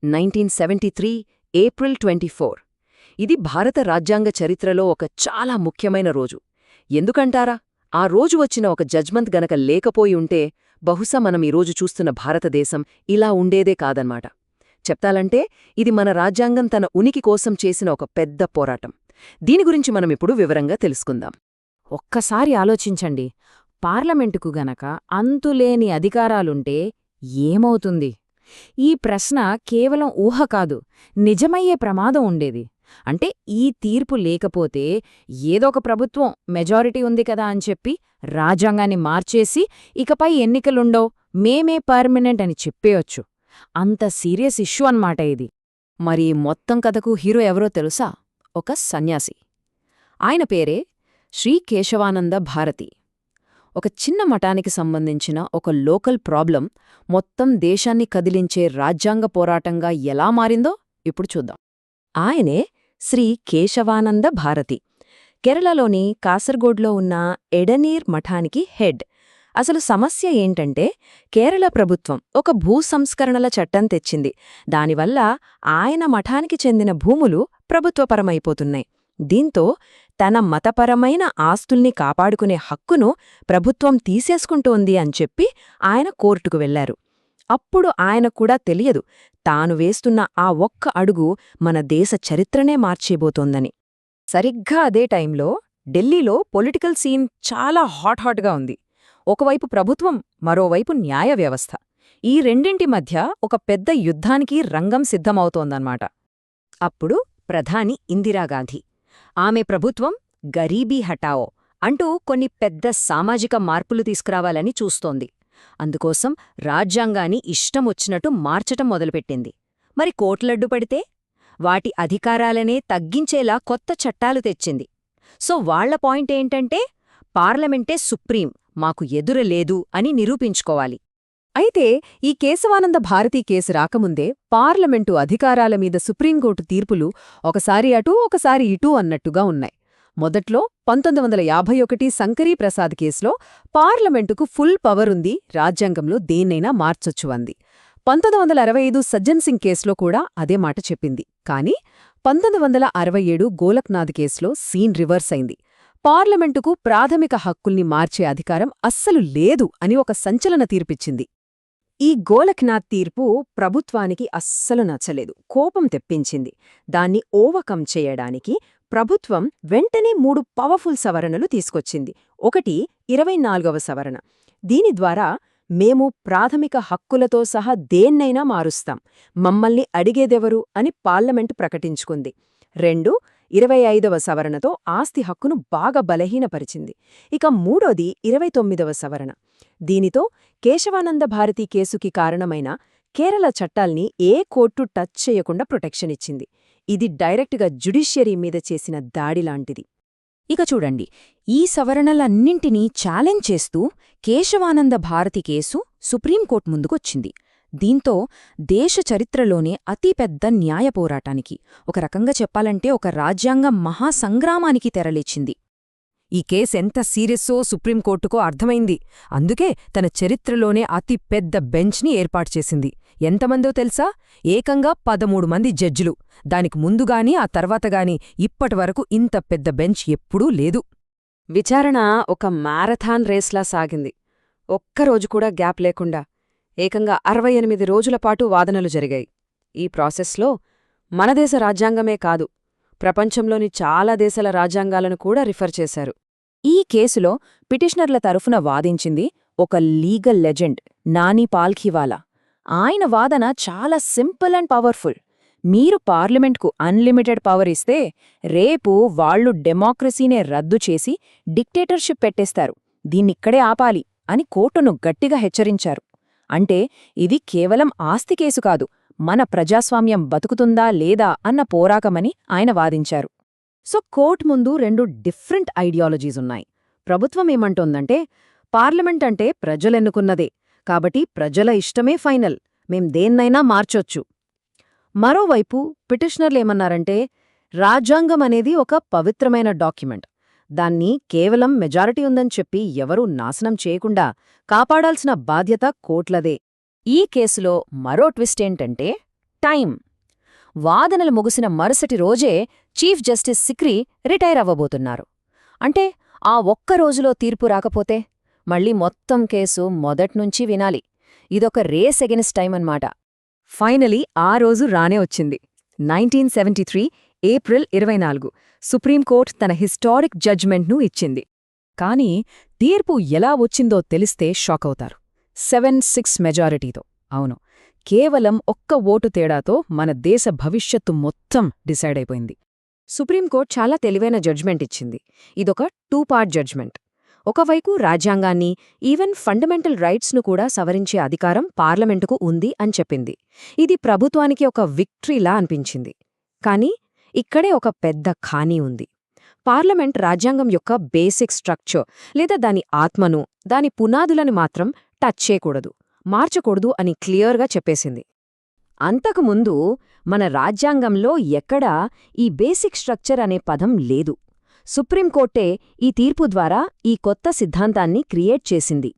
1973 April 24. ఇది భారత రాజ్యాంగ చరిత్రలో ఒక చాలా ముఖ్యమైన రోజు. ఎందుకంటారా? ఆ రోజు వచ్చిన ఒక జడ్జ్మెంట్ గనక లేకపోయి ఉంటే బహుశా మనం ఈరోజు చూస్తున్న భారతదేశం ఇలా ఉండేదే కాదన్నమాట. చెప్తాలంటే ఇది మన రాజ్యాంగం తన ఉనికి కోసం చేసిన ఒక పెద్ద పోరాటం. దీని గురించి మనమిప్పుడు వివరంగా తెలుసుకుందాం. ఒక్కసారి ఆలోచించండి, పార్లమెంటుకు గనక అంతులేని అధికారాలుంటే ఏమవుతుంది? ఈ ప్రశ్న కేవలం ఊహ కాదు, నిజమయ్యే ప్రమాదం ఉండేది. అంటే ఈ తీర్పు లేకపోతే ఏదొక ప్రభుత్వం మెజారిటీ ఉంది కదా అని చెప్పి రాజ్యాంగాన్ని మార్చేసి ఇకపై ఎన్నికలుండవు, మేమే పర్మనెంట్ అని చెప్పేయొచ్చు. అంత సీరియస్ ఇష్యూ అన్నమాట ఇది. మరి మొత్తం కథకు హీరో ఎవరో తెలుసా? ఒక సన్యాసి. ఆయన పేరే శ్రీ కేశవానంద భారతి. ఒక చిన్న మఠానికి సంబంధించిన ఒక లోకల్ ప్రాబ్లం మొత్తం దేశాన్ని కదిలించే రాజ్యాంగ పోరాటంగా ఎలా మారిందో ఇప్పుడు చూద్దాం. ఆయనే శ్రీ కేశవానంద భారతి. కేరళలోని కాసర్గోడ్లో ఉన్న ఎడనీర్ మఠానికి హెడ్. అసలు సమస్య ఏంటంటే కేరళ ప్రభుత్వం ఒక భూసంస్కరణల చట్టం తెచ్చింది. దానివల్ల ఆయన మఠానికి చెందిన భూములు ప్రభుత్వపరమైపోతున్నాయి. దీంతో తన మతపరమైన ఆస్తుల్ని కాపాడుకునే హక్కును ప్రభుత్వం తీసేసుకుంటోంది అని చెప్పి ఆయన కోర్టుకు వెళ్లారు. అప్పుడు ఆయనకూడా తెలియదు తాను వేస్తున్న ఆ ఒక్క అడుగు మన దేశ చరిత్రనే మార్చేబోతోందని. సరిగ్గా అదే టైంలో ఢిల్లీలో పొలిటికల్ సీన్ చాలా హాట్గా ఉంది. ఒకవైపు ప్రభుత్వం, మరోవైపు న్యాయ వ్యవస్థ. ఈ రెండింటి మధ్య ఒక పెద్ద యుద్ధానికి రంగం సిద్ధమవుతోందన్నమాట. అప్పుడు ప్రధాని ఇందిరాగాంధీ. ఆమె ప్రభుత్వం గరీబీ హటావో అంటూ కొన్ని పెద్ద సామాజిక మార్పులు తీసుకురావాలని చూస్తోంది. అందుకోసం రాజ్యాంగాన్ని ఇష్టమొచ్చినట్టు మార్చటం మొదలుపెట్టింది. మరి కోట్లడ్డు పడితే వాటి అధికారాలనే తగ్గించేలా కొత్త చట్టాలు తెచ్చింది. సో వాళ్ల పాయింట్ ఏంటంటే పార్లమెంటే సుప్రీం, మాకు ఎదురలేదు అని నిరూపించుకోవాలి. అయితే ఈ కేశవానంద భారతీ కేసు రాకముందే పార్లమెంటు అధికారాల మీద సుప్రీంకోర్టు తీర్పులు ఒకసారి అటూ ఒకసారి ఇటూ అన్నట్టుగా ఉన్నాయి. మొదట్లో 1951 శంకరీ ప్రసాద్ కేసులో పార్లమెంటుకు ఫుల్ పవర్ ఉంది, రాజ్యాంగంలో దేన్నైనా మార్చొచ్చు అంది. 1965 సజ్జన్ సింగ్ కేసులో కూడా అదే మాట చెప్పింది. కానీ 1967 గోలక్నాథ్ కేసులో సీన్ రివర్స్ అయింది. పార్లమెంటుకు ప్రాథమిక హక్కుల్ని మార్చే అధికారం అస్సలు లేదు అని ఒక సంచలన తీర్పిచ్చింది. ఈ గోలక్నాథ్ తీర్పు ప్రభుత్వానికి అస్సలు నచ్చలేదు, కోపం తెప్పించింది. దాన్ని ఓవర్కమ్ చేయడానికి ప్రభుత్వం వెంటనే 3 పవర్ఫుల్ సవరణలు తీసుకొచ్చింది. ఒకటి 24వ సవరణ. దీని ద్వారా మేము ప్రాథమిక హక్కులతో సహా దేన్నైనా మారుస్తాం, మమ్మల్ని అడిగేదెవరు అని పార్లమెంటు ప్రకటించుకుంది. 2 25వ సవరణతో ఆస్తి హక్కును బాగా బలహీనపరిచింది. ఇక మూడోది 29వ సవరణ. దీనితో కేశవానంద భారతీ కేసుకి కారణమైన కేరళ చట్టాల్ని ఏ కోర్టు టచ్ చేయకుండా ప్రొటెక్షన్ ఇచ్చింది. ఇది డైరెక్ట్గా జ్యుడిషియరీ మీద చేసిన దాడిలాంటిది. ఇక చూడండి, ఈ సవరణలన్నింటినీ ఛాలెంజ్ చేస్తూ కేశవానంద భారతి కేసు సుప్రీంకోర్టు ముందుకొచ్చింది. దీంతో దేశ చరిత్రలోనే అతిపెద్ద న్యాయ పోరాటానికి, ఒక రకంగా చెప్పాలంటే ఒక రాజ్యాంగ మహాసంగ్రామానికి తెరలేచింది. ఈ కేసెంత సీరియస్సో సుప్రీంకోర్టుకో అర్థమైంది. అందుకే తన చరిత్రలోనే అతిపెద్ద బెంచ్ని ఏర్పాటు చేసింది. ఎంతమందో తెలుసా? ఏకంగా 13 మంది జడ్జిలు. దానికి ముందుగాని ఆ తర్వాతగాని ఇప్పటివరకు ఇంత పెద్ద బెంచ్ ఎప్పుడూ లేదు. విచారణ ఒక మ్యారథాన్ రేస్లా సాగింది. ఒక్కరోజు కూడా గ్యాప్ లేకుండా ఏకంగా 68 రోజులపాటు వాదనలు జరిగాయి. ఈ ప్రాసెస్లో మన దేశ రాజ్యాంగమే కాదు, ప్రపంచంలోని చాలా దేశాల రాజ్యాంగాలను కూడా రిఫర్ చేశారు. ఈ కేసులో పిటిషనర్ల తరఫున వాదించింది ఒక లీగల్ లెజెండ్, నాని పాల్ఖీవాలా. ఆయన వాదన చాలా సింపుల్ అండ్ పవర్ఫుల్. మీరు పార్లమెంట్కు అన్లిమిటెడ్ పవర్ ఇస్తే రేపు వాళ్లు డెమోక్రసీనే రద్దు చేసి డిక్టేటర్షిప్ పెట్టేస్తారు, దీన్నిక్కడే ఆపాలి అని కోర్టును గట్టిగా హెచ్చరించారు. అంటే ఇది కేవలం ఆస్తి కేసు కాదు, మన ప్రజాస్వామ్యం బతుకుతుందా లేదా అన్న పోరాకమని ఆయన వాదించారు. సో కోర్టు ముందు 2 డిఫరెంట్ ఐడియాలజీస్ ఉన్నాయి. ప్రభుత్వం ఏమంటోందంటే పార్లమెంట్ అంటే ప్రజలెన్నుకున్నదే, కాబట్టి ప్రజల ఇష్టమే ఫైనల్, మేం దేన్నైనా మార్చొచ్చు. మరోవైపు పిటిషనర్లేమన్నారంటే రాజ్యాంగం అనేది ఒక పవిత్రమైన డాక్యుమెంట్, దాన్ని కేవలం మెజారిటీ ఉందని చెప్పి ఎవరూ నాశనం చేయకుండా కాపాడాల్సిన బాధ్యత కోర్టులదే. ఈ కేసులో మరో ట్విస్ట్ ఏంటంటే టైం. వాదనలు ముగిసిన మరుసటి రోజే చీఫ్ జస్టిస్ సిక్రీ రిటైర్ అవ్వబోతున్నారు. అంటే ఆ ఒక్క రోజులో తీర్పు రాకపోతే మళ్ళీ మొత్తం కేసు మొదట్నుంచి వినాలి. ఇదొక రేస్ ఎగెనిస్ట్ టైం అన్నమాట. ఫైనలీ ఆ రోజు రానే వచ్చింది. 1973 ఏప్రిల్ 24 సుప్రీంకోర్టు తన హిస్టారిక్ జడ్జ్మెంట్ను ఇచ్చింది. కానీ తీర్పు ఎలా వచ్చిందో తెలిస్తే షాకవుతారు. 7-6 మెజారిటీతో. అవును, కేవలం ఒక్క ఓటు తేడాతో మన దేశ భవిష్యత్తు మొత్తం డిసైడ్ అయిపోయింది. సుప్రీంకోర్టు చాలా తెలివైన జడ్జ్మెంట్ ఇచ్చింది. ఇదొక 2 పార్ట్ జడ్జ్మెంట్. ఒకవైపు రాజ్యాంగాన్ని, ఈవెన్ ఫండమెంటల్ రైట్స్ను కూడా సవరించే అధికారం పార్లమెంటుకు ఉంది అని చెప్పింది. ఇది ప్రభుత్వానికి ఒక విక్టరీలా అనిపించింది. కానీ ఇక్కడే ఒక పెద్ద ఖానీ ఉంది. పార్లమెంట్ రాజ్యాంగం యొక్క బేసిక్ స్ట్రక్చర్ లేదా దాని ఆత్మను, దాని పునాదులని మాత్రం టచ్ చేయకూడదు, మార్చకూడదు అని క్లియర్గా చెప్పేసింది. అంతకుముందు మన రాజ్యాంగంలో ఎక్కడా ఈ బేసిక్ స్ట్రక్చర్ అనే పదం లేదు. సుప్రీంకోర్టే ఈ తీర్పు ద్వారా ఈ కొత్త సిద్ధాంతాన్ని క్రియేట్ చేసింది.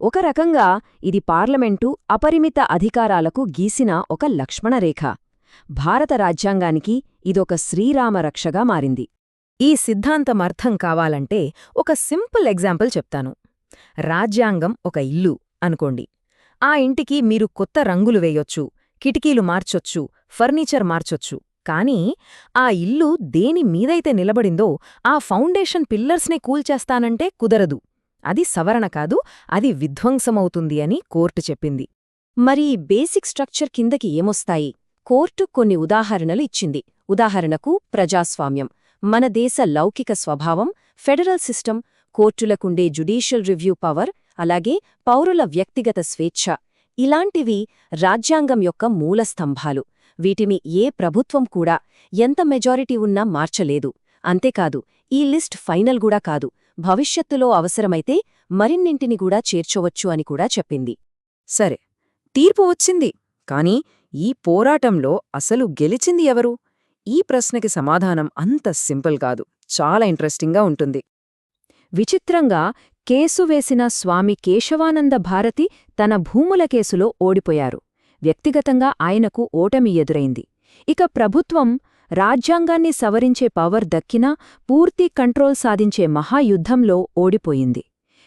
ఒక రకంగా ఇది పార్లమెంటు అపరిమిత అధికారాలకు గీసిన ఒక లక్ష్మణరేఖ. భారత రాజ్యాంగానికి ఇదొక శ్రీరామరక్షగా మారింది. ఈ సిద్ధాంతం అర్థం కావాలంటే ఒక సింపుల్ ఎగ్జాంపుల్ చెప్తాను. రాజ్యాంగం ఒక ఇల్లు అనుకోండి. ఆ ఇంటికి మీరు కొత్త రంగులు వేయొచ్చు, కిటికీలు మార్చొచ్చు, ఫర్నిచర్ మార్చొచ్చు. కానీ ఆ ఇల్లు దేని మీదైతే నిలబడిందో ఆ ఫౌండేషన్ పిల్లర్స్నే కూల్చేస్తానంటే కుదరదు. అది సవరణ కాదు, అది విధ్వంసమవుతుంది అని కోర్టు చెప్పింది. మరి బేసిక్ స్ట్రక్చర్ కిందకి ఏమొస్తాయి? కోర్టు కొన్ని ఉదాహరణలు ఇచ్చింది. ఉదాహరణకు ప్రజాస్వామ్యం, మన దేశ లౌకిక స్వభావం, ఫెడరల్ సిస్టమ్, కోర్టులకుండే జ్యుడీషియల్ రివ్యూ పవర్, అలాగే పౌరుల వ్యక్తిగత స్వేచ్ఛ. ఇలాంటివి రాజ్యాంగం యొక్క మూలస్తంభాలు. వీటిని ఏ ప్రభుత్వం కూడా ఎంత మెజారిటీ ఉన్నా మార్చలేదు. అంతేకాదు, ఈ లిస్ట్ ఫైనల్ కూడా కాదు, భవిష్యత్తులో అవసరమైతే మరిన్నింటిని కూడా చేర్చవచ్చు అని కూడా చెప్పింది. సరే, తీర్పు వచ్చింది. కాని ఈ పోరాటంలో అసలు గెలిచింది ఎవరు? ఈ ప్రశ్నకి సమాధానం అంత సింపుల్ కాదు, చాలా ఇంట్రెస్టింగ్గా ఉంటుంది. విచిత్రంగా కేసు వేసిన స్వామి కేశవానంద భారతి తన భూముల కేసులో ఓడిపోయారు. వ్యక్తిగతంగా ఆయనకు ఓటమి ఎదురైంది. ఇక ప్రభుత్వం రాజ్యాంగాన్ని సవరించే పవర్ దక్కినా పూర్తి కంట్రోల్ సాధించే మహాయుద్ధంలో ఓడిపోయింది.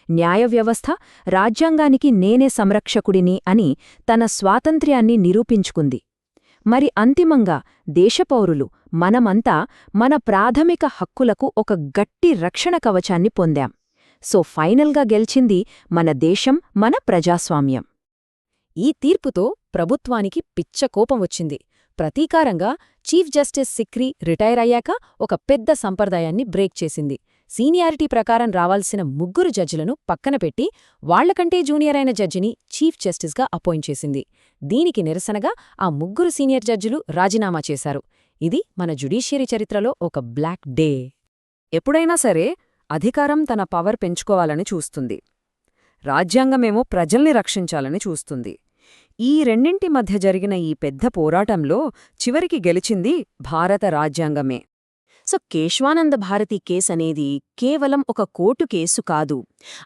న్యాయ వ్యవస్థ రాజ్యాంగానికి నేనే సంరక్షకుడిని అని తన స్వాతంత్ర్యాన్ని నిరూపించుకుంది. మరి అంతిమంగా దేశపౌరులు మనమంతా మన ప్రాథమిక హక్కులకు ఒక గట్టి రక్షణ కవచాన్ని పొందాం. సో ఫైనల్గా గెలిచింది మన దేశం, మన ప్రజాస్వామ్యం. ఈ తీర్పుతో ప్రభుత్వానికి పిచ్చ కోపం వచ్చింది. ప్రతీకారంగా చీఫ్ జస్టిస్ సిక్రీ రిటైర్ అయ్యాక ఒక పెద్ద సంప్రదాయాన్ని బ్రేక్ చేసింది. సీనియారిటీ ప్రకారం రావాల్సిన 3 జడ్జిలను పక్కన పెట్టి వాళ్లకంటే జూనియర్ అయిన జడ్జిని చీఫ్ జస్టిస్గా అపాయింట్ చేసింది. దీనికి నిరసనగా ఆ 3 సీనియర్ జడ్జిలు రాజీనామా చేశారు. ఇది మన జ్యుడీషియరీ చరిత్రలో ఒక బ్లాక్ డే. ఎప్పుడైనా సరే అధికారం తన పవర్ పెంచుకోవాలని చూస్తుంది, రాజ్యాంగమేమో ప్రజల్ని రక్షించాలని చూస్తుంది. ఈ రెండింటి మధ్య జరిగిన ఈ పెద్ద పోరాటంలో చివరికి గెలిచింది భారత రాజ్యాంగమే. సో కేశవానంద భారతి కేసనేది కేవలం ఒక కోర్టు కేసు కాదు,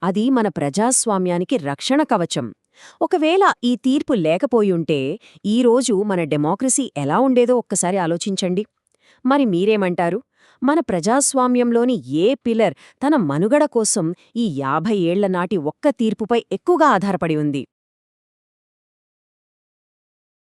అది మన ప్రజాస్వామ్యానికి రక్షణ కవచం. ఒకవేళ ఈ తీర్పు లేకపోయుంటే ఈరోజు మన డెమోక్రసీ ఎలా ఉండేదో ఒక్కసారి ఆలోచించండి. మరి మీరేమంటారు? మన ప్రజాస్వామ్యంలోని ఏ పిల్లర్ తన మనుగడ కోసం ఈ 50 ఏళ్ల నాటి ఒక్క తీర్పుపై ఎక్కువగా ఆధారపడి ఉంది?